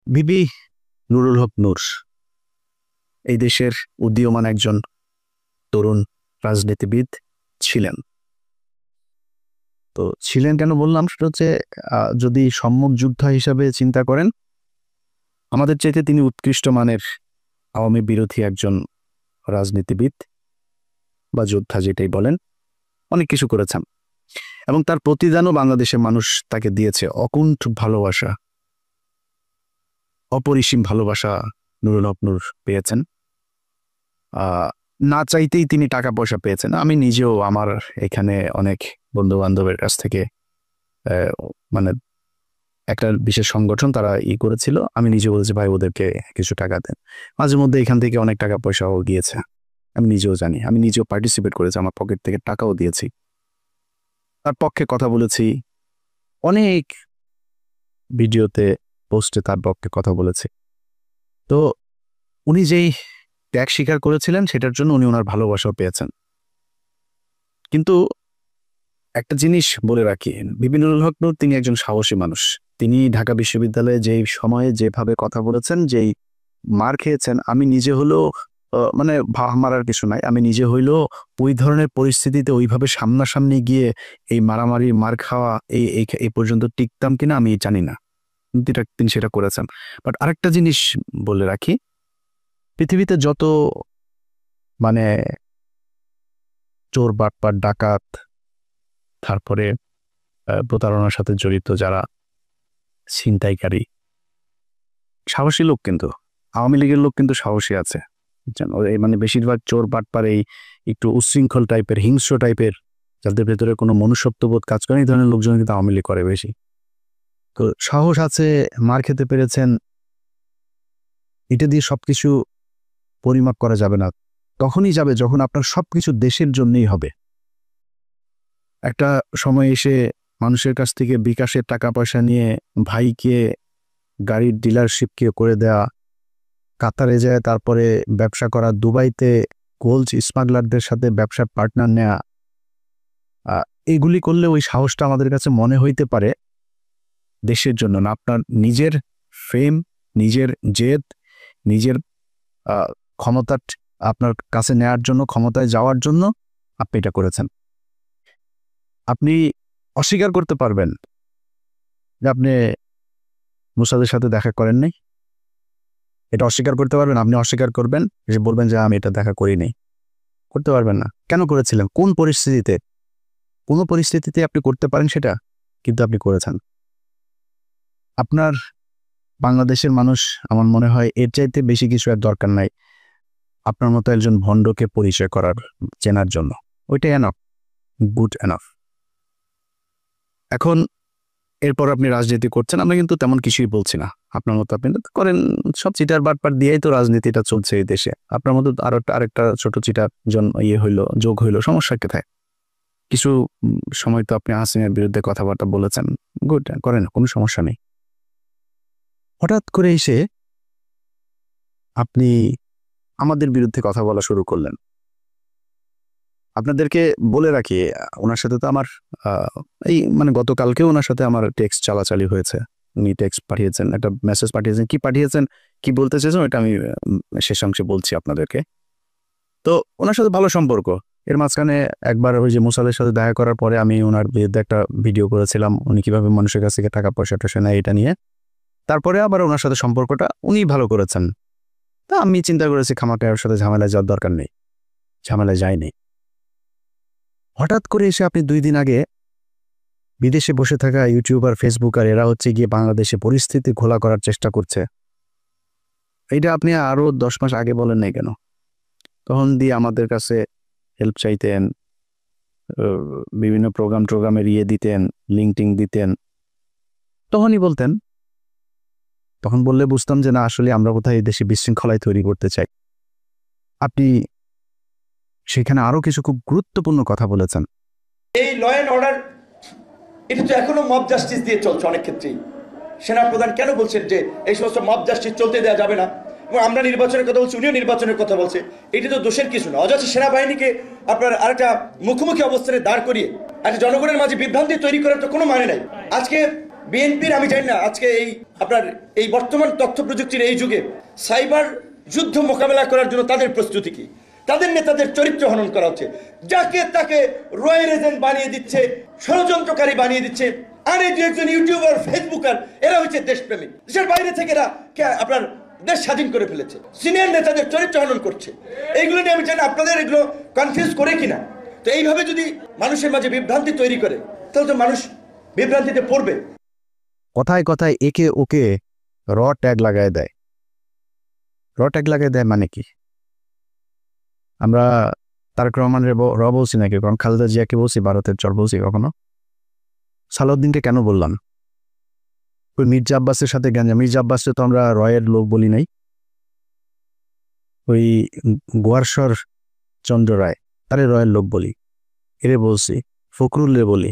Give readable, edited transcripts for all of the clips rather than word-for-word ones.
বিবি নুরুল হক নূর এই দেশের উদীয়মান একজন তরুণ রাজনীতিবিদ ছিলেন। তো ছিলেন কেন বললাম, সেটা হচ্ছে যদি সম্মুখ যোদ্ধা হিসাবে চিন্তা করেন, আমাদের চাইতে তিনি উৎকৃষ্ট মানের আওয়ামী বিরোধী একজন রাজনীতিবিদ বা যোদ্ধা, যেটাই বলেন, অনেক কিছু করেছেন এবং তার প্রতিদানও বাংলাদেশের মানুষ তাকে দিয়েছে। অকুণ্ঠ ভালোবাসা, অপরিসীম ভালোবাসা নুরুল হক নূর পেয়েছেন। না চাইতেই তিনি টাকা পয়সা পেয়েছেন। আমি নিজেও আমার এখানে অনেক বন্ধু বান্ধবের কাছ থেকে মানে একটা বিশেষ সংগঠন তারা করেছিল, আমি নিজে বলেছি ভাই ওদেরকে কিছু টাকা দেন। মাঝে মধ্যে এখান থেকে অনেক টাকা পয়সাও গিয়েছে, আমি নিজেও জানি। আমি নিজেও পার্টিসিপেট করেছি, আমার পকেট থেকে টাকাও দিয়েছি, তার পক্ষে কথা বলেছি, অনেক ভিডিওতে পোস্টে তার পক্ষে কথা বলেছি। তো উনি যেই ত্যাগ স্বীকার করেছিলেন সেটার জন্য উনি ওনার ভালোবাসাও পেয়েছেন। কিন্তু একটা জিনিস বলে রাখি, বিবি নুরুল হক নূর তিনি একজন সাহসী মানুষ। তিনি ঢাকা বিশ্ববিদ্যালয়ে যেই সময়ে যেভাবে কথা বলেছেন, যেই মার খেয়েছেন, আমি নিজে হলেও মানে মারার কিছু নাই, আমি নিজে হইলেও ওই ধরনের পরিস্থিতিতে ওইভাবে সামনাসামনি গিয়ে এই মারামারি মার খাওয়া এই পর্যন্ত টিকতাম কিনা আমি জানি না, কিন্তু তিনি সেটা করেছেন। বাট আরেকটা জিনিস বলে রাখি, পৃথিবীতে যত মানে চোর বাটপার ডাকাত, তারপরে প্রতারণার সাথে জড়িত যারা ছিনতাইকারী, সাহসী লোক, কিন্তু আওয়ামী লীগের লোক কিন্তু সাহসী আছে, মানে বেশিরভাগ চোর বাটপার এই একটু উচ্ছৃঙ্খল টাইপের, হিংস্র টাইপের, যাদের ভেতরে কোনো মনুষ্যত্ববোধ কাজ করে, এই ধরনের লোকজন কিন্তু আওয়ামী লীগ করে বেশি। তো সাহস আছে, মার খেতে পেরেছেন, এটা দিয়ে সবকিছু পরিমাপ করা যাবে না। তখনই যাবে যখন আপনার সবকিছু দেশের জন্যই হবে। একটা সময় এসে মানুষের কাছ থেকে বিকাশের টাকা পয়সা নিয়ে ভাইকে গাড়ির ডিলারশিপকে করে দেয়া, কাতারে যায় তারপরে ব্যবসা করা, দুবাইতে গোল্ড স্মাগলারদের সাথে ব্যবসার পার্টনার নেয়া, এগুলি করলে ওই সাহসটা আমাদের কাছে মনে হইতে পারে দেশের জন্য না, আপনার নিজের ফেম, নিজের জেদ, নিজের ক্ষমতা আপনার কাছে নেয়ার জন্য, ক্ষমতায় যাওয়ার জন্য আপনি এটা করেছেন। আপনি অস্বীকার করতে পারবেন যে আপনি মুসাদের সাথে দেখা করেন নাই, এটা অস্বীকার করতে পারবেন। আপনি অস্বীকার করবেন, যে বলবেন যে আমি এটা দেখা করিনি, করতে পারবেন না। কেন করেছিলেন, কোন পরিস্থিতিতে? কোনো পরিস্থিতিতে আপনি করতে পারেন সেটা, কিন্তু আপনি করেছেন। আপনার বাংলাদেশের মানুষ, আমার মনে হয় এর চাইতে বেশি কিছু আর দরকার নাই আপনার মতো একজন ভণ্ডকে পরিচয় করার, চেনার জন্য। ওইটাই এনাফ, গুড এনাফ। এখন এরপর আপনি রাজনীতি করছেন, আমরা কিন্তু তেমন কিছুই বলছি না। আপনার মতো আপনি করেন, সব চিটার বাটপার দিয়েই তো রাজনীতিটা চলছে এই দেশে। আপনার মতো আরেকটা ছোট চিটার যোগ হইলো, সমস্যা কোথায়? কিছু সময় তো আপনি হাসিনার বিরুদ্ধে কথাবার্তা বলেছেন, গুড, করেন, কোনো সমস্যা নেই। হঠাৎ করে এসে আপনি আমাদের বিরুদ্ধে কথা বলা শুরু করলেন। আপনাদেরকে বলে রাখি, ওনার সাথে তো আমার এই মানে গতকালকেও ওনার সাথে আমার টেক্সট চালাচালি হয়েছে। উনি টেক্সট পাঠিয়েছেন, একটা মেসেজ পাঠিয়েছেন, কি বলতে চেয়েছেন ওইটা আমি শেষ অংশে বলছি আপনাদেরকে। তো ওনার সাথে ভালো সম্পর্ক। এর মাঝখানে একবার ওই যে মুসাদের সাথে দেখা করার পরে আমি ওনার বিরুদ্ধে একটা ভিডিও করেছিলাম, উনি কিভাবে মানুষের কাছ থেকে টাকা পয়সা টয়সা নেয় এটা নিয়ে। তারপরে আবার ওনার সাথে সম্পর্কটা উনি ভালো করেছেন। তা আমি চিন্তা করেছি খামাকে ওর সাথে ঝামেলায় যাওয়ার দরকার নেই, ঝামেলায় যায়নি। হঠাৎ করে এসে আপনি 2 দিন আগে বিদেশে বসে থাকা ইউটিউবার, ফেসবুকার, এরা হচ্ছে গিয়ে বাংলাদেশে পরিস্থিতি ঘোলা করার চেষ্টা করছে, এইটা আপনি আরো 10 মাস আগে বলেন নাই কেন? তখন দিয়ে আমাদের কাছে হেল্প চাইতেন, বিভিন্ন প্রোগ্রামের দিতেন, লিঙ্কটিং দিতেন, তখনই বলতেন। তখন বললে বুঝতাম যে না, আসলে আমরা কোথায় এই দেশে বিশৃঙ্খলায় তৈরি করতে চাই। আপনি সেখানে আরো কিছু খুব গুরুত্বপূর্ণ কথা বলেছেন। এই ল অ্যান্ড অর্ডার, এটা তো এখনো মব জাস্টিস দিয়ে চলছে অনেক ক্ষেত্রেই। সেনাপ্রধান কেন বলছেন যে এই সমস্ত মব জাস্টিস চলতে দেওয়া যাবে না? এবং আমরা নির্বাচনের কথা বলছি, উনিও নির্বাচনের কথা বলছে। এটা তো দোষের কিছু না। অযথা সেনাবাহিনীকে আপনার আরেকটা মুখোমুখি অবস্থানে দাঁড় করিয়ে একটা জনগণের মাঝে বিভ্রান্তি তৈরি করার তো কোনো মানে নাই। আজকে বিএনপির আমি জানি না আজকে এই আপনার এই বর্তমান তথ্য প্রযুক্তির এই যুগে সাইবার যুদ্ধ মোকাবেলা করার জন্য তাদের প্রস্তুতি কি? তাদের নেতাদের চরিত্র হনন করা হচ্ছে, যাকে তাকে রয়্যাল এজেন্ট বানিয়ে দিচ্ছে, ষড়যন্ত্রকারী বানিয়ে দিচ্ছে। আর এই যে একজন ইউটিউবার, ফেসবুকার, এরা হচ্ছে দেশপ্রেমিক। দেশের বাইরে থেকে এরা আপনার দেশ স্বাধীন করে ফেলেছে, সিনিয়র নেতাদের চরিত্র হনন করছে। এইগুলো নিয়ে আমি জানি আপনাদের এগুলো কনফিউজ করে কিনা। তো এইভাবে যদি মানুষের মাঝে বিভ্রান্তি তৈরি করে, তাহলে তো মানুষ বিভ্রান্তিতে পড়বে। কথায় কথায় একে ওকে ট্যাগ লাগায় দেয়। ট্যাগ লাগায় দেয় মানে কি? আমরা তারেক রহমানের বলছি নাকি, কারণ খালেদা জিয়াকে বলছি, ভারতের চর বলছি কখনো? সালাউদ্দিনকে কেন বললাম? ওই মির্জা আব্বাসের সাথে গ্যাঞ্জাম। মির্জা আব্বাসকে তো আমরা রয়ের লোক বলি নাই। ওই গোয়ারশ্বর চন্দ্র রায়, তারে রয়ের লোক বলি, এরে বলছি। ফখরুলরে বলি।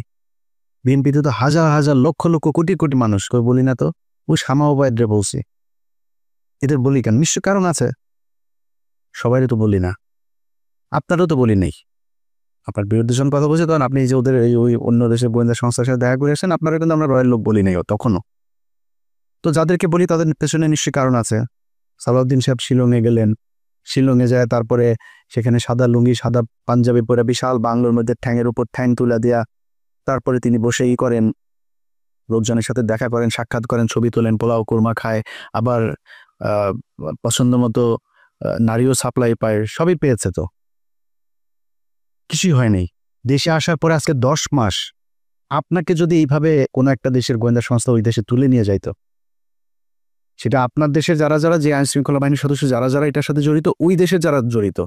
বিএনপিতে তো হাজার হাজার লক্ষ লক্ষ কোটি কোটি মানুষ, কেউ বলি না তো? ওই শামা ওবায়দরে বলছি। এদের বলি কেন? নিশ্চয় কারণ আছে। সবাইরে তো বলি না, আপনারও তো বলি নেই। আপনার বিরুদ্ধে যখন কথা বলছে তখন আপনি যে ওদের ওই অন্য দেশের গোয়েন্দা সংস্থার সাথে দেখা করে আসেন, আপনারা কিন্তু আমরা রয়ের লোক বলি নাই তখনও। তো যাদেরকে বলি তাদের পেছনে নিশ্চয়ই কারণ আছে। সালাউদ্দিন সাহেব শিলংয়ে গেলেন, শিলংয়ে যায়, তারপরে সেখানে সাদা লুঙ্গি সাদা পাঞ্জাবি পরে বিশাল বাংলোর মধ্যে ঠ্যাঙের উপর ঠ্যাং তুলে দেয়া, তারপরে তিনি বসেই করেন, লোকজনের সাথে দেখা করেন, সাক্ষাৎ করেন, ছবি তোলেন, পোলাও কোরমা খায়, আবার পছন্দ মতো নারীও সাপ্লাই পায়, সবই পেয়েছে। তো কিছুই হয়নি। দেশে আসার পরে আজকে 10 মাস আপনাকে যদি এইভাবে কোনো একটা দেশের গোয়েন্দা সংস্থা ওই দেশে তুলে নিয়ে যাইতো, সেটা আপনার দেশের যারা যারা, যে আইন শৃঙ্খলা বাহিনীর সদস্য যারা যারা এটার সাথে জড়িত, ওই দেশের যারা জড়িত,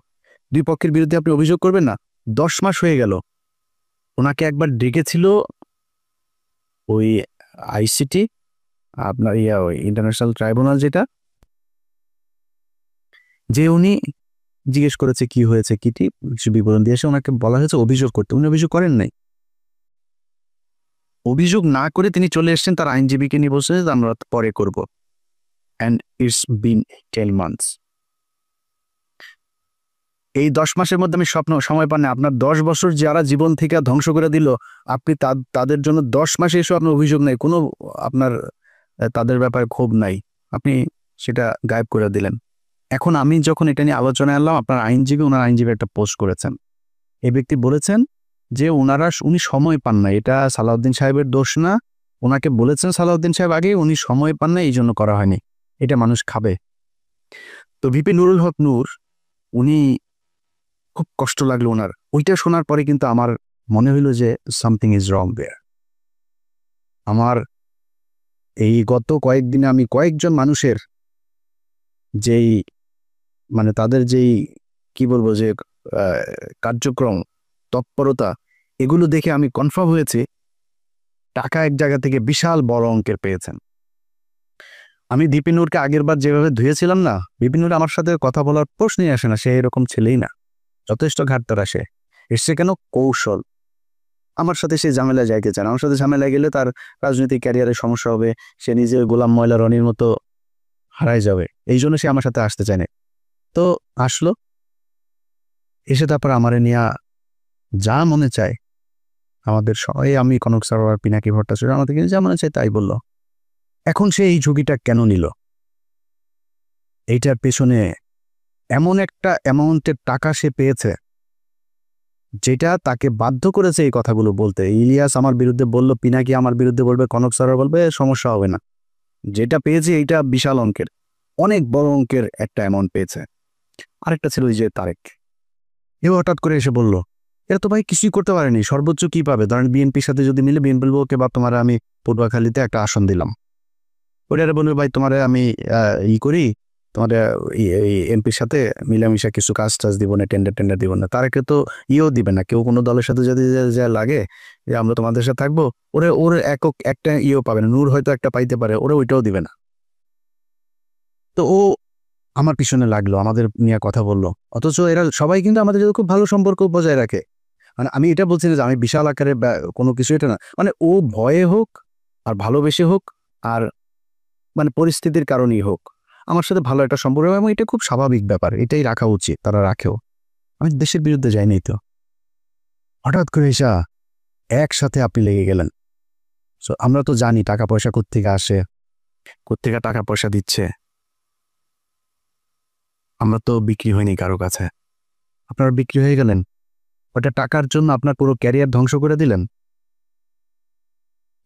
দুই পক্ষের বিরুদ্ধে আপনি অভিযোগ করবেন না? 10 মাস হয়ে গেল। ওনাকে একবার ডেকেছিল ওই আইসিটি, আপনার ওই ইন্টারন্যাশনাল ট্রাইব্যুনাল, যেটা, যে উনি জিজ্ঞেস করেছে কি হয়েছে, কিটি কিছু বিবরণ দিয়েছে, ওনাকে বলা হয়েছে অভিযোগ করতে। উনি অভিযোগ করেন নাই। অভিযোগ না করে তিনি চলে এসেছেন, তার আইনজীবীকে নিয়ে বসে আমরা পরে করব। And it's been 10 months. এই 10 মাসের মধ্যে আমি সময় পান না। আপনার 10 বছর যারা জীবন থেকে ধ্বংস করে দিল, আপনি তাদের জন্য 10 মাসে এসে আপনার অভিযোগ নাই, কোনো আপনার তাদের ব্যাপারে ক্ষোভ নাই, আপনি সেটা গায়েব করে দিলেন। এখন আমি যখন এটা নিয়ে আলোচনায় আনলাম, আপনার ওনার আইনজীবী একটা পোস্ট করেছেন। এই ব্যক্তি বলেছেন যে উনি সময় পান না, এটা সালাউদ্দিন সাহেবের দোষ না। ওনাকে বলেছেন সালাউদ্দিন সাহেব আগে, উনি সময় পান না, এই জন্য করা হয়নি। এটা মানুষ খাবে? তো ভিপি নুরুল হক নূর, উনি খুব কষ্ট লাগলো ওনার। ওইটা শোনার পরে কিন্তু আমার মনে হইল যে সামথিং ইজ রং দেয়ার। আমার এই গত কয়েকদিনে আমি কয়েকজন মানুষের যেই মানে তাদের যেই কি বলবো যে কার্যক্রম, তৎপরতা, এগুলো দেখে আমি কনফার্ম হয়েছি টাকা এক জায়গা থেকে বিশাল বড় অঙ্কের পেয়েছেন। আমি দীপিনুরকে আগের বার যেভাবে ধুয়েছিলাম না, দীপিনুর আমার সাথে কথা বলার প্রশ্নই আসে না, সে এরকম ছেলেই না, যথেষ্ট ঘাটতার আসে। এসছে কেন? কৌশল। আমার সাথে সে ঝামেলায় যাইতে চান। আমার সাথে ঝামেলায় গেলে তার রাজনৈতিক ক্যারিয়ারের সমস্যা হবে, সে নিজে গোলাম ময়লা রনির মতো হারাই যাবে, এই জন্য সে আমার সাথে আসতে চায় না। তো আসলো, এসে তারপর আমারে নিয়ে যা মনে চায়, আমাদের সবাই, আমি কনক সরোয়ার, পিনাকি ভট্টাচার্য, আমাদের কিন্তু যা মনে চায় তাই বলল। এখন সে এই ঝুঁকিটা কেন নিল? এইটার পেছনে এমন একটা অ্যামাউন্টের টাকা সে পেয়েছে যেটা তাকে বাধ্য করেছে এই কথাগুলো বলতে। ইলিয়াস আমার বিরুদ্ধে বলল, পিনাকি আমার বিরুদ্ধে বলবে, কনক সরোয়ার বলবে, সমস্যা হবে না। যেটা পেয়েছে এইটা বিশাল অঙ্কের, অনেক বড় অঙ্কের একটা অ্যামাউন্ট পেয়েছে। আরেকটা ছিল ওই যে তারেক, এও হঠাৎ করে এসে বলল, এরা তো ভাই কিছুই করতে পারেনি, সর্বোচ্চ কি পাবে? ধরেন বিএনপির সাথে যদি মিলে, বিএনপি বলবো ওকে বা তোমার আমি পটুয়াখালীতে একটা আসন দিলাম, ওটা বলবে ভাই তোমার আমি করি, তোমার এমপির সাথে মিলামিশা কিছু কাজ টাজ দিব না, টেন্ডার দিব না। তারাকে তো দিবে না, কেউ কোনো দলের সাথে যদি যা লাগে যে আমরা তোমাদের সাথে থাকবো, ওর একটা পাবে না। নূর হয়তো একটা পাইতে পারে, ওইটাও দিবে না। তো ও আমার পিছনে লাগলো, আমাদের নিয়ে কথা বললো, অথচ এরা সবাই কিন্তু আমাদের সাথে খুব ভালো সম্পর্ক বজায় রাখে। মানে আমি এটা বলছি না যে আমি বিশাল আকারে কোনো কিছু, এটা না, মানে ও ভয়ে হোক আর ভালোবেসে হোক আর মানে পরিস্থিতির কারণেই হোক, আমার সাথে ভালো একটা সম্পর্ক, এবং এটা খুব স্বাভাবিক ব্যাপার, এটাই রাখা উচিত, তারা রাখেও। আমি দেশের বিরুদ্ধে যাইনি। তো হঠাৎ করে এসা একসাথে আপনি লেগে গেলেন। তো আমরা তো জানি টাকা পয়সা কোত্থেকে আসে, কোত্থেকে টাকা পয়সা দিচ্ছে। আমরা তো বিক্রি হয়নি কারো কাছে। আপনারা বিক্রি হয়ে গেলেন, ওটা টাকার জন্য আপনার পুরো ক্যারিয়ার ধ্বংস করে দিলেন।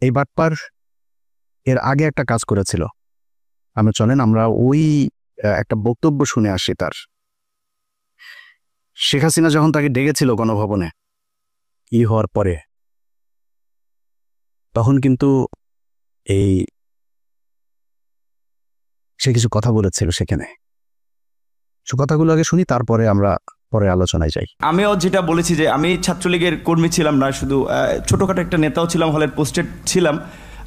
এই বাটপার এর আগে একটা কাজ করেছিল। আমরা চলেন আমরা ওই একটা বক্তব্য শুনে আসি তার। শেখ হাসিনা যখন তাকে ডেকেছিল গণভবনে হওয়ার পরে, তখন কিন্তু এই সে কিছু কথা বলেছিল সেখানে। সে কথাগুলো আগে শুনি, তারপরে আমরা পরে আলোচনায় যাই। আমিও যেটা বলেছি যে আমি ছাত্রলীগের কর্মী ছিলাম না, শুধু ছোটোখাটো একটা নেতাও ছিলাম, হলের পোস্টেড ছিলাম।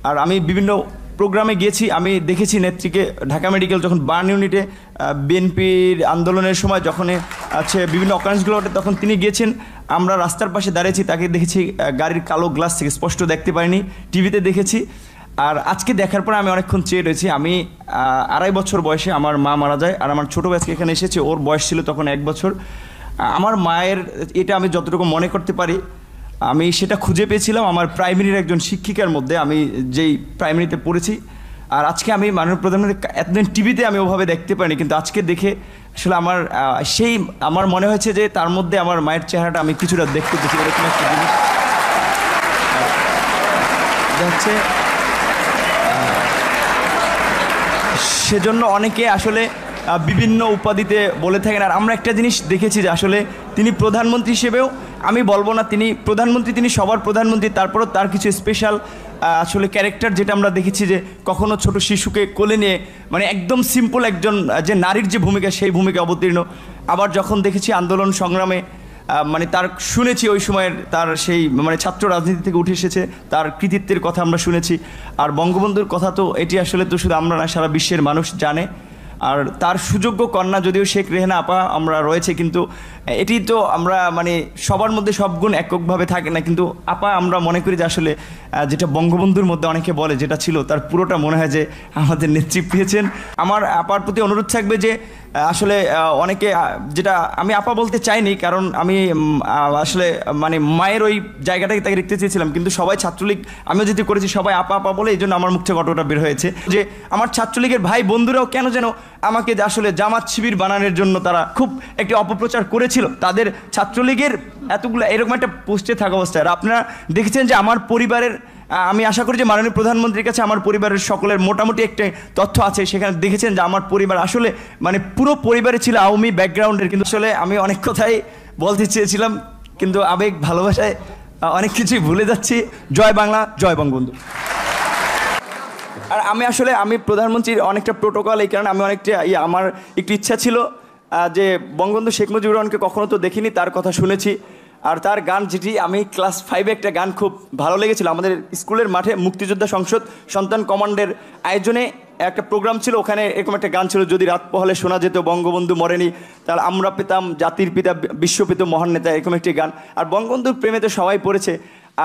আর আমি বিভিন্ন প্রোগ্রামে গিয়েছি, আমি দেখেছি নেত্রীকে ঢাকা মেডিকেল যখন বার্ন ইউনিটে বিএনপির আন্দোলনের সময় যখন আছে বিভিন্ন অকারেন্সগুলো ওঠে, তখন তিনি গিয়েছেন। আমরা রাস্তার পাশে দাঁড়িয়েছি, তাকে দেখেছি গাড়ির কালো গ্লাস থেকে, স্পষ্ট দেখতে পারিনি, টিভিতে দেখেছি। আর আজকে দেখার পর আমি অনেকক্ষণ চেয়ে রয়েছি। আমি 2.5 বছর বয়সে আমার মা মারা যায়, আর আমার ছোটো ভাইকে এখানে এসেছে, ওর বয়স ছিল তখন 1 বছর। আমার মায়ের এটা আমি যতটুকু মনে করতে পারি, আমি সেটা খুঁজে পেয়েছিলাম আমার প্রাইমারির একজন শিক্ষিকার মধ্যে, আমি যেই প্রাইমারিতে পড়েছি। আর আজকে আমি মাননীয় প্রধানমন্ত্রী এতদিন টিভিতে আমি ওভাবে দেখতে পারিনি, কিন্তু আজকে দেখে আসলে আমার মনে হয়েছে যে তার মধ্যে আমার মায়ের চেহারাটা আমি কিছুটা দেখতে পেয়েছি, এরকম একটা জিনিস হচ্ছে। সেজন্য অনেকে আসলে বিভিন্ন উপাধিতে বলে থাকেন। আর আমরা একটা জিনিস দেখেছি যে আসলে তিনি প্রধানমন্ত্রী হিসেবেও, আমি বলবো না তিনি প্রধানমন্ত্রী, তিনি সবার প্রধানমন্ত্রী, তারপরেও তার কিছু স্পেশাল আসলে ক্যারেক্টার যেটা আমরা দেখেছি, যে কখনো ছোট শিশুকে কোলে নিয়ে মানে একদম সিম্পল একজন যে নারীর যে ভূমিকা, সেই ভূমিকা অবতীর্ণ। আবার যখন দেখেছি আন্দোলন সংগ্রামে মানে তার শুনেছি ওই সময়ের তার সেই মানে ছাত্র রাজনীতি থেকে উঠে এসেছে, তার কৃতিত্বের কথা আমরা শুনেছি। আর বঙ্গবন্ধুর কথা তো এটি আসলে তো শুধু আমরা না, সারা বিশ্বের মানুষ জানে। আর তার সুযোগ্য কন্যা যদিও শেখ রেহানা আপা আমরা রয়েছে, কিন্তু এটি তো আমরা মানে সবার মধ্যে সব গুণ এককভাবে থাকে না, কিন্তু আপা আমরা মনে করি যে আসলে যেটা বঙ্গবন্ধুর মধ্যে অনেকে বলে যেটা ছিল, তার পুরোটা মনে হয় যে আমাদের নেতৃত্ব পেয়েছেন। আমার আপার প্রতি অনুরোধ থাকবে যে আসলে অনেকে যেটা আমি আপা বলতে চাইনি, কারণ আমি আসলে মানে মায়ের ওই জায়গাটাকে তাকে দেখতে চেয়েছিলাম, কিন্তু সবাই ছাত্রলীগ আমিও যেহেতু করেছি সবাই আপা আপা বলে, এই জন্য আমার মুখ থেকে ঘটনাটা বের হয়েছে যে আমার ছাত্রলীগের ভাই বন্ধুরাও কেন যেন আমাকে আসলে জামাত শিবির বানানোর জন্য তারা খুব একটি অপপ্রচার করেছিল। তাদের ছাত্রলীগের এতগুলো এরকম একটা পোস্টে থাকা অবস্থায়, আর আপনারা দেখেছেন যে আমার পরিবারের, আমি আশা করি যে মাননীয় প্রধানমন্ত্রীর কাছে আমার পরিবারের সকলের মোটামুটি একটা তথ্য আছে, সেখানে দেখেছেন যে আমার পরিবার আসলে মানে পুরো পরিবারে ছিল আওয়ামী ব্যাকগ্রাউন্ডের। কিন্তু আসলে আমি অনেক কথাই বলতে চেয়েছিলাম, কিন্তু আবেগ ভালোবাসায় অনেক কিছুই ভুলে যাচ্ছি। জয় বাংলা, জয় বঙ্গবন্ধু। আর আমি প্রধানমন্ত্রীর অনেকটা প্রোটোকল, এই কারণে আমি অনেকটা আমার একটু ইচ্ছা ছিল যে বঙ্গবন্ধু শেখ মুজিবুর রহমানকে কখনো তো দেখিনি, তার কথা শুনেছি। আর তার গান যেটি আমি ক্লাস 5-এ একটা গান খুব ভালো লেগেছিল, আমাদের স্কুলের মাঠে মুক্তিযোদ্ধা সংসদ সন্তান কমান্ডের আয়োজনে একটা প্রোগ্রাম ছিল, ওখানে এরকম একটা গান ছিল, যদি রাত পোহালে শোনা যেত বঙ্গবন্ধু মরেনি, তাহলে আমরা পেতাম জাতির পিতা বিশ্বপিত মহান নেতা, এরকম একটি গান। আর বঙ্গবন্ধুর প্রেমে তো সবাই পড়েছে।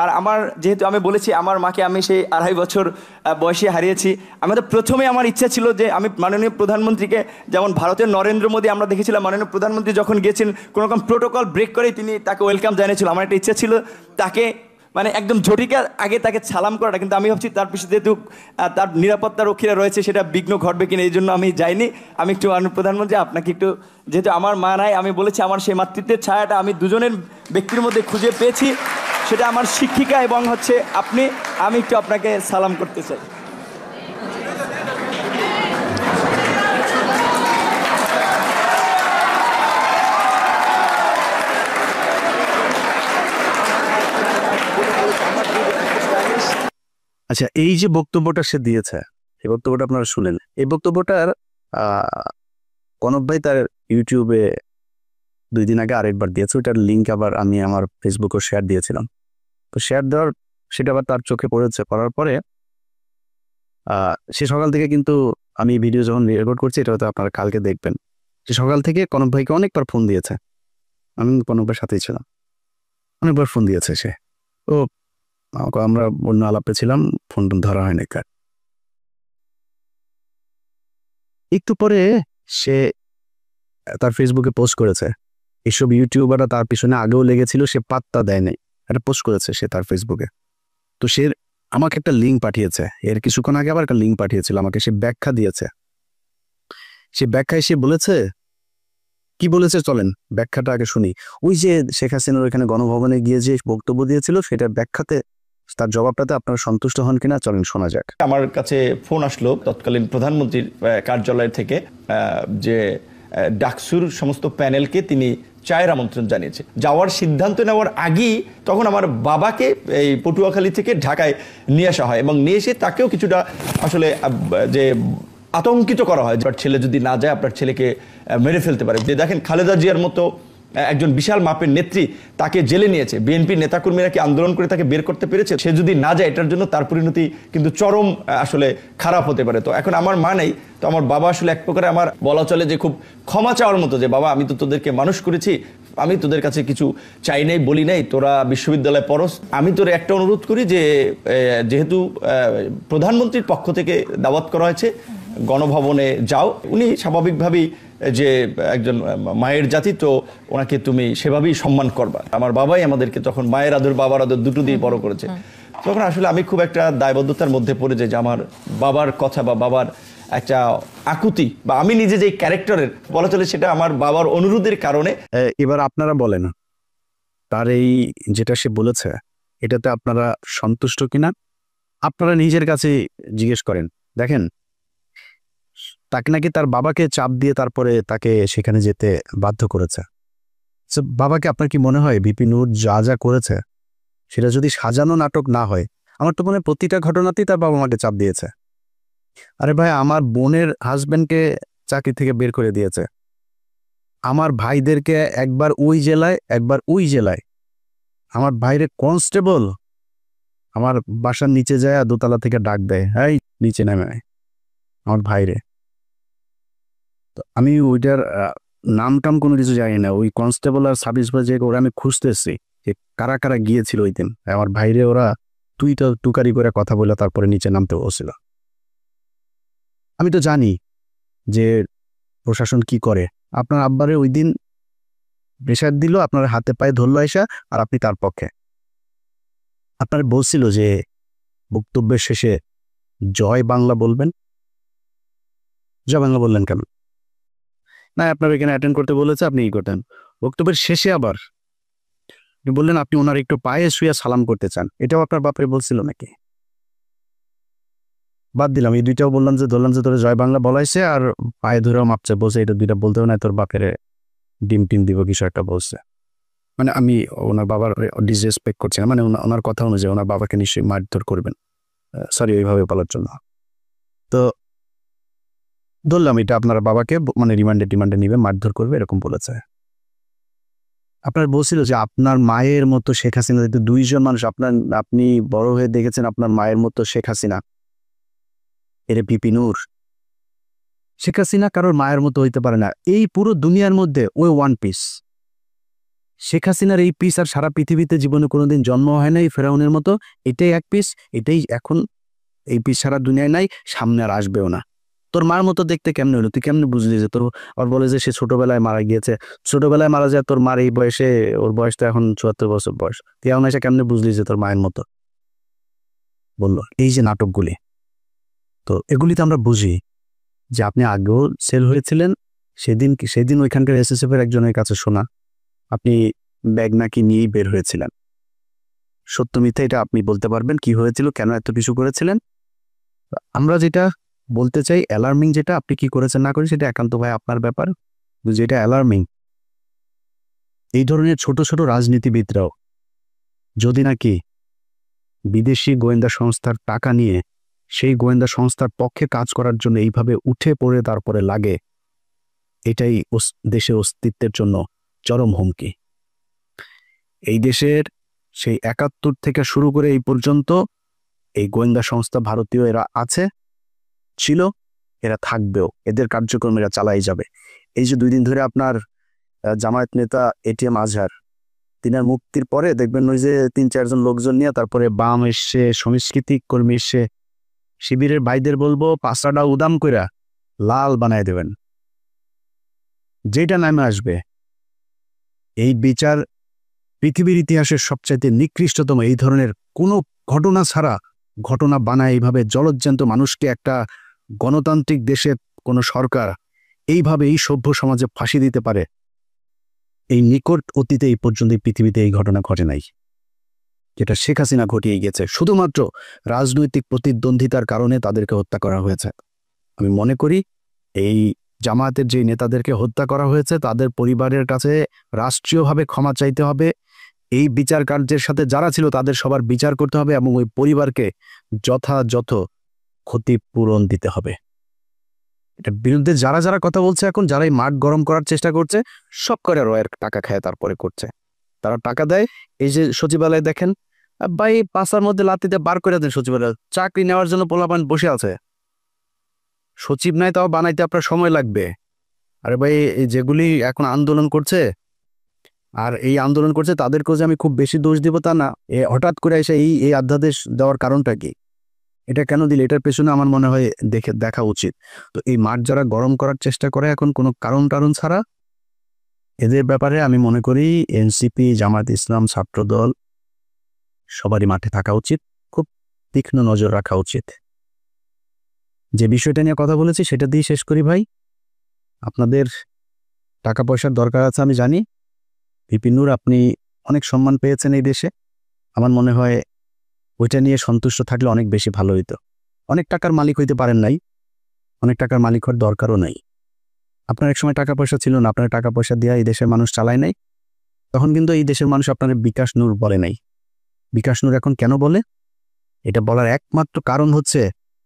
আর আমার যেহেতু আমি বলেছি আমার মাকে আমি সেই 2.5 বছর বয়সে হারিয়েছি, আমাদের প্রথমে আমার ইচ্ছা ছিল যে আমি মাননীয় প্রধানমন্ত্রীকে, যেমন ভারতের নরেন্দ্র মোদী আমরা দেখেছিলাম মাননীয় প্রধানমন্ত্রী যখন গিয়েছেন কোনো রকম প্রোটোকল ব্রেক করে তিনি তাকে ওয়েলকাম জানিয়েছিল, আমার একটা ইচ্ছা ছিল তাকে মানে একদম ঝটিকার আগে তাকে সালাম করাটা। কিন্তু আমি ভাবছি তার পিছনে যেহেতু তার নিরাপত্তা রক্ষীরা রয়েছে, সেটা বিঘ্ন ঘটবে কিনা, এই জন্য আমি যাইনি। আমি একটু মাননীয় প্রধানমন্ত্রী আপনাকে একটু, যেহেতু আমার মা নাই, আমি বলেছি আমার সেই মাতৃত্বের ছায়াটা আমি দুজনের ব্যক্তির মধ্যে খুঁজে পেয়েছি, সেটা আমার শিক্ষিকা এবং হচ্ছে আপনি, আমি একটু আপনাকে সালাম করতে চাই। আচ্ছা, এই যে বক্তব্যটা সে দিয়েছে, এই বক্তব্যটা আপনারা শুনেন। এই বক্তব্যটার কনক ভাই তার ইউটিউবে 2 দিন আগে আরেকবার দিয়েছে, ওইটার লিঙ্ক আবার আমি আমার ফেসবুকেও শেয়ার দিয়েছিলাম। তো শেয়ার দেওয়ার সেটা আবার তার চোখে পড়েছে, পড়ার পরে সে সকাল থেকে কিন্তু আমি ভিডিও যখন রেকর্ড করছি, এটা হয়তো আপনারা কালকে দেখবেন, সে সকাল থেকে কনক ভাইকে অনেকবার ফোন দিয়েছে। আমি কনক ভাইয়ের সাথেই ছিলাম, অনেকবার ফোন দিয়েছে সে। তো আমরা অন্য আলাপে ছিলাম, ফোন ধরা হয়নি কার। একটু পরে সে তার ফেসবুকে পোস্ট করেছে, এসব ইউটিউবাররা তার পিছনে আগেও লেগেছিল, সে পাত্তা দেয় নাই, একটা পোস্ট করেছে সে তার ফেসবুকে। তো সে আমাকে একটা লিঙ্ক পাঠিয়েছে, এর কিছুক্ষণ আগে আবার একটা লিঙ্ক পাঠিয়েছিল আমাকে, সে ব্যাখ্যা দিয়েছে। সে ব্যাখ্যায় সে বলেছে, কি বলেছে চলেন ব্যাখ্যাটা আগে শুনি। ওই যে শেখ হাসিনার ওইখানে গণভবনে গিয়ে যে বক্তব্য দিয়েছিল সেটার ব্যাখ্যাতে, তার জবাবটাতে আপনারা সন্তুষ্ট হন কিনা চলেন শোনা যাক। আমার কাছে ফোন আসলো তৎকালীন প্রধানমন্ত্রীর কার্যালয় থেকে, যে ডাকসুর সমস্ত প্যানেলকে তিনি চায়ের আমন্ত্রণ জানিয়েছে। যাওয়ার সিদ্ধান্ত নেওয়ার আগেই তখন আমার বাবাকে এই পটুয়াখালী থেকে ঢাকায় নিয়ে আসা হয় এবং নিয়ে এসে তাকেও কিছুটা আসলে যে আতঙ্কিত করা হয়, আপনার ছেলে যদি না যায় আপনার ছেলেকে মেরে ফেলতে পারে। যে দেখেন খালেদা জিয়ার মতো একজন বিশাল মাপের নেত্রী, তাকে জেলে নিয়েছে, বিএনপির নেতাকর্মীরা কি আন্দোলন করে তাকে বের করতে পেরেছে? সে যদি না যায় এটার জন্য তার পরিণতি কিন্তু চরম আসলে খারাপ হতে পারে। তো এখন আমার মা নেই, তো আমার বাবা আসলে এক প্রকারে আমার বলা চলে যে খুব ক্ষমা চাওয়ার মতো, যে বাবা আমি তো তোদেরকে মানুষ করেছি, আমি তোদের কাছে কিছু চাই নাই বলি নাই, তোরা বিশ্ববিদ্যালয়ে পড়স, আমি তোর একটা অনুরোধ করি যে যেহেতু প্রধানমন্ত্রীর পক্ষ থেকে দাওয়াত করা হয়েছে গণভবনে যাও। উনি স্বাভাবিকভাবেই যে একজন মায়ের জাতি, তো ওনাকে তুমি সেভাবেই সম্মান করবা। আমার বাবাই আমাদেরকে তখন মায়ের আদর বাবার আদর দুটো দিয়ে বড় করেছে। তখন আসলে আমি খুব একটা দায়বদ্ধতার মধ্যে পড়ে যাই যে আমার বাবার কথা বা বাবার একটা আকুতি বা আমি নিজে যে ক্যারেক্টারের বলা চলে সেটা আমার বাবার অনুরোধের কারণে। এবার আপনারা বলেন তার এই যেটা সে বলেছে এটাতে আপনারা সন্তুষ্ট কিনা, আপনারা নিজের কাছে জিজ্ঞেস করেন। দেখেন তাকে নাকি তার বাবাকে চাপ দিয়ে তারপরে তাকে সেখানে যেতে বাধ্য করেছে। বাবাকে আপনার কি মনে হয় ভিপি নূর যা যা করেছে সেটা যদি সাজানো নাটক না হয়, আমার তো মনে হয় প্রতিটা ঘটনাতেই তার বাবা মাকে চাপ দিয়েছে। আরে ভাই, আমার বোনের হাজবেন্ডকে চাকরি থেকে বের করে দিয়েছে, আমার ভাইদেরকে একবার ওই জেলায় একবার ওই জেলায়, আমার ভাইরে কনস্টেবল আমার বাসার নিচে যায় দোতলা থেকে ডাক দেয়, এই নিচে নেমে আয় আমার ভাইরে। তো আমি ওইটার নাম টাম কোনো কিছু জানি না, ওই কনস্টেবল আর সাব ইন্সপেক্টর ওরা আমি খুঁজতেছি যে কারা কারা গিয়েছিল ওই দিন আমার ভাইরে, ওরা টুকারি করে কথা বলে তারপরে নিচে নামতে বসছিল। আমি তো জানি যে প্রশাসন কি করে। আপনার আব্বারে ওই দিন প্রেশার দিল, আপনার হাতে পায়ে ধরলো এসা, আর আপনি তার পক্ষে। আপনার বলছিল যে বক্তব্যের শেষে জয় বাংলা বলবেন, জয় বাংলা বললেন কেন? না, আপনার এখানে অ্যাটেন্ড করতে বলেছে, আপনি ই করতেন। বক্তব্যের শেষে আবার আপনি বললেন আপনি ওনার একটু পায়ে শুয়ে সালাম করতে চান, এটাও আপনার বাপরে বলছিল নাকি? বাদ দিলাম, এই দুইটাও বললাম যে ধরলাম যে তোরা জয় বাংলা বলাইছে আর পায়ে ধরেও মাপছে, বলছে এটা দুইটা বলতেও না, তোর বাপের ডিম টিম দিব কিছু একটা বলছে। মানে আমি ওনার বাবার ডিসরেসপেক্ট করছি না, মানে ওনার কথা অনুযায়ী ওনার বাবাকে নিশ্চয়ই মারধর করবেন, সরি ওইভাবে বলার জন্য। তো ধরলাম এটা আপনার বাবাকে মানে রিমান্ডে নিবে, মারধর করবে এরকম বলেছে। আপনার বলছিল যে আপনার মায়ের মতো শেখ হাসিনা, দুইজন মানুষ আপনি বড় হয়ে দেখেছেন আপনার মায়ের মতো শেখ হাসিনা, এর ভিপি নূর। শেখ হাসিনা কারোর মায়ের মতো হইতে পারে না, এই পুরো দুনিয়ার মধ্যে ওই ওয়ান পিস। শেখ হাসিনার এই পিস আর সারা পৃথিবীতে জীবনে কোনোদিন জন্ম হয় নাই ফেরাউনের মতো, এটাই এক পিস, এটাই এখন এই পিস সারা দুনিয়ায় নাই, সামনে আর আসবেও না। তোর মার মতো দেখতে কেমনে হলো, তুই কেমনে বুঝলি যে তোর, আর বলে যে সে ছোটবেলায় মারা গিয়েছে, ছোটবেলায় মারা যায় তোর মার এই বয়সে, ওর বয়স তো এখন 74 বছর বয়স, তুই এখন এসে কেমনে বুঝলি যে তোর মায়ের মতো? বললো এই যে নাটকগুলি, তো এগুলিতে আমরা বুঝি যে আপনি আগেও সেল হয়েছিলেন। সেদিন ওইখানকার এসএসএফ এর একজনের কাছে শোনা আপনি ব্যাগ নাকি নিয়েই বের হয়েছিলেন। সত্য মিথ্যা এটা আপনি বলতে পারবেন, কি হয়েছিল, কেন এত কিছু করেছিলেন। আমরা যেটা বলতে চাই অ্যালার্মিং, যেটা আপনি কি করেছেন না করেন সেটা একান্ত ভাই আপনার ব্যাপার। যেটা অ্যালার্মিং, এই ধরনের ছোট ছোট রাজনীতিবিদরাও যদি নাকি বিদেশি গোয়েন্দা সংস্থার টাকা নিয়ে সেই গোয়েন্দা সংস্থার পক্ষে কাজ করার জন্য এইভাবে উঠে পড়ে তারপরে লাগে, এটাই দেশের অস্তিত্বের জন্য চরম হুমকি। এই দেশের সেই 71 থেকে শুরু করে এই পর্যন্ত এই গোয়েন্দা সংস্থা ভারতীয় এরা আছে, ছিল, এরা থাকবেও, এদের কার্যক্রম এরা চালাই যাবে। এই যে 2 দিন ধরে আপনার জামায়াত নেতা এটিএম আজহার, তিনার মুক্তির পরে দেখবেন ওই যে 3-4 জন লোকজন নিয়ে তারপরে বাম এসছে, সংস্কৃতিক কর্মী এসছে, শিবিরের ভাইদের বলবো পাঁচটা উদাম কইরা লাল বানায় দেবেন। যেটা নামে আসবে এই বিচার পৃথিবীর ইতিহাসের সবচাইতে নিকৃষ্টতম, এই ধরনের কোনো ঘটনা ছাড়া ঘটনা বানায় এইভাবে জলজ্যান্ত মানুষকে একটা গণতান্ত্রিক দেশে কোনো সরকার এইভাবে এই সভ্য সমাজে ফাঁসি দিতে পারে? এই নিকট অতীতে এই পর্যন্ত এই পৃথিবীতে এই ঘটনা ঘটে নাই, যেটা শেখ হাসিনা ঘটিয়ে গেছে। শুধুমাত্র রাজনৈতিক প্রতিদ্বন্দ্বিতার কারণে তাদেরকে হত্যা করা হয়েছে। আমি মনে করি এই জামায়াতের যে নেতাদেরকে হত্যা করা হয়েছে তাদের পরিবারের কাছে রাষ্ট্রীয়ভাবে ক্ষমা চাইতে হবে। এই বিচার কার্যের সাথে যারা ছিল তাদের সবার বিচার করতে হবে এবং ওই পরিবারকে যথাযথ ক্ষতিপূরণ দিতে হবে। এটার বিরুদ্ধে যারা যারা কথা বলছে, এখন যারা এই মাঠ গরম করার চেষ্টা করছে, সব করে রয়ের টাকা খায় তারপরে করছে। তারা টাকা দেয়। এই যে সচিবালয় দেখেন ভাই, পাশার মধ্যে লাতিতে বার করে দেন সচিবালয়, চাকরি নেওয়ার জন্য পোলাপান বসে আছে। সচিব নাই তাও বানাইতে আপনার সময় লাগবে। আরে ভাই, এই যেগুলি এখন আন্দোলন করছে আর এই আন্দোলন করছে তাদেরকেও যে আমি খুব বেশি দোষ দিব তা না। হঠাৎ করে এসে এই অধ্যাদেশ দেওয়ার কারণটা কি, এটা কেন দিলে, এটার পেছনে আমার মনে হয় দেখা উচিত। তো এই মাঠ যারা গরম করার চেষ্টা করে এখন কোনো কারণ ছাড়া, এদের ব্যাপারে আমি মনে করি এনসিপি, জামায়াত ইসলাম, ছাত্রদল সবারই মাঠে থাকা উচিত, খুব তীক্ষ্ণ নজর রাখা উচিত। যে বিষয়টা নিয়ে কথা বলেছি সেটা দিয়ে শেষ করি ভাই। আপনাদের টাকা পয়সার দরকার আছে আমি জানি। ভিপি নূর, আপনি অনেক সম্মান পেয়েছেন এই দেশে। আমার মনে হয় ওইটা নিয়ে সন্তুষ্ট থাকলে অনেক বেশি ভালো হইতো। অনেক টাকার মালিক হইতে পারেন নাই, অনেক টাকার মালিক হওয়ার দরকারও নাই। আপনার এক সময় টাকা পয়সা ছিল না, আপনার টাকা পয়সা দিয়ে এই দেশের মানুষ চালায় নাই, তখন কিন্তু এই দেশের মানুষ আপনার বিকাশ নূর বলে নাই। বিকাশ নূর এখন কেন বলে? এটা বলার একমাত্র কারণ হচ্ছে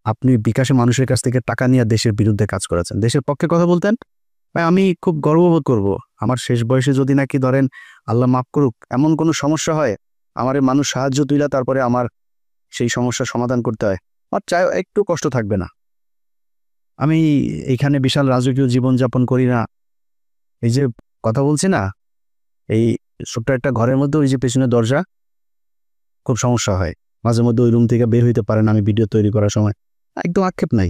আপনি বিকাশে মানুষের কাছ থেকে টাকা নিয়ে দেশের বিরুদ্ধে কাজ করেছেন। দেশের পক্ষে কথা বলতেন, ভাই আমি খুব গর্ববোধ করব আমার শেষ বয়সে যদি নাকি ধরেন আল্লাহ মাফ করুক এমন কোনো সমস্যা হয়, আমার মানুষ সাহায্য তুইলা তারপরে আমার সেই সমস্যার সমাধান করতে হয়, আর চাই একটু কষ্ট থাকবে না। আমি এইখানে বিশাল রাজকীয় জীবনযাপন করি না। এই যে কথা বলছি না, এই ছোট্ট একটা ঘরের মধ্যে ওই যে পেছনে দরজা, খুব সমস্যা হয় মাঝে মধ্যে, ওই রুম থেকে বের হইতে পারেন আমি ভিডিও তৈরি করার সময়। একদম আক্ষেপ নাই,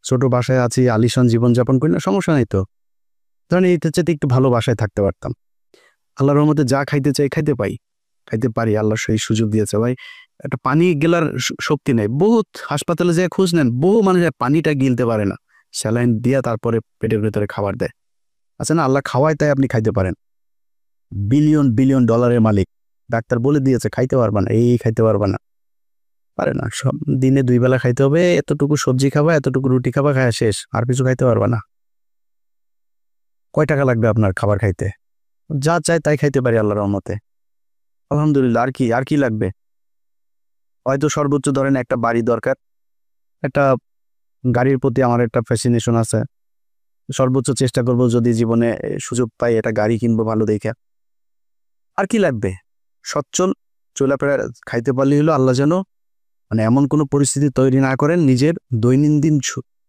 ছোট বাসায় আছি, আলিশান জীবনযাপন করি না, সমস্যা নাই। তো ধরেন এইটার চাইতে একটু ভালো বাসায় থাকতে পারতাম। আল্লাহর রহমতে যা খাইতে চাই খাইতে পারি, আল্লাহ সেই সুযোগ দিয়েছে। ভাই একটা পানি গেলার শক্তি নেই, বহুত হাসপাতালে যেয়ে খোঁজ নেন, বহু মানুষ পানিটা গিলতে পারে না, স্যালাইন দিয়া তারপরে পেটের ভেতরে খাবার দেয়। আচ্ছা না, আল্লাহ খাওয়ায় তাই আপনি খাইতে পারেন। বিলিয়ন বিলিয়ন ডলারের মালিক, ডাক্তার বলে দিয়েছে খাইতে পারবা না, খাইতে পারবা না, পারে না। সব দিনে 2 বেলা খাইতে হবে, এতটুকু সবজি খাবা, এতটুকু রুটি খাবা, খাওয়া শেষ, আর কিছু খাইতে পারবা না। কয় টাকা লাগবে আপনার খাবার খাইতে? যা চাই তাই খাইতে পারি আল্লাহর রহমতে, আলহামদুলিল্লাহ। আর কি লাগবে? হয়তো সর্বোচ্চ ধরেন একটা বাড়ি দরকার, একটা গাড়ির প্রতি আমার একটা ফ্যাসিনেশন আছে, সর্বোচ্চ চেষ্টা করব যদি জীবনে সুযোগ পাই এটা গাড়ি কিনবো ভালো দেখে। আর কি লাগবে? সচ্ছল চলাফেরা খাইতে পারলেই হলো। আল্লাহ যেন মানে এমন কোনো পরিস্থিতি তৈরি না করেন নিজের দৈনন্দিন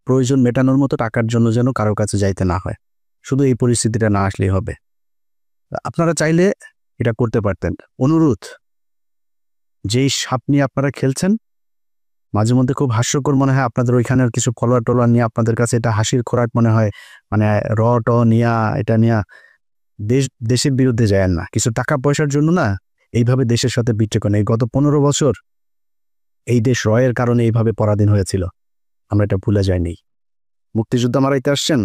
প্রয়োজন মেটানোর মতো টাকার জন্য যেন কারো কাছে যাইতে না হয়। শুধু এই পরিস্থিতিটা না আসলেই হবে। আপনারা চাইলে এটা করতে পারতেন। অনুরোধ, যেই সাপ নিয়ে আপনারা খেলছেন মাঝে মধ্যে খুব হাস্যকর মনে হয়, আপনাদের ওইখানের কিছু ফলোয়ার টলোয়ার নিয়ে আপনাদের কাছে এটা হাসির খোরাক মনে হয়, মানে নিয়া এটা নিয়া দেশের বিরুদ্ধে যায় না, কিছু টাকা পয়সার জন্য না এইভাবে দেশের সাথে বিট্রে করেন। এই গত 15 বছর এই দেশ রয়ের কারণে এইভাবে পরাধীন হয়েছিল, আমরা এটা ভুলে যাইনি। মুক্তিযোদ্ধা মারাইতে আসছেন,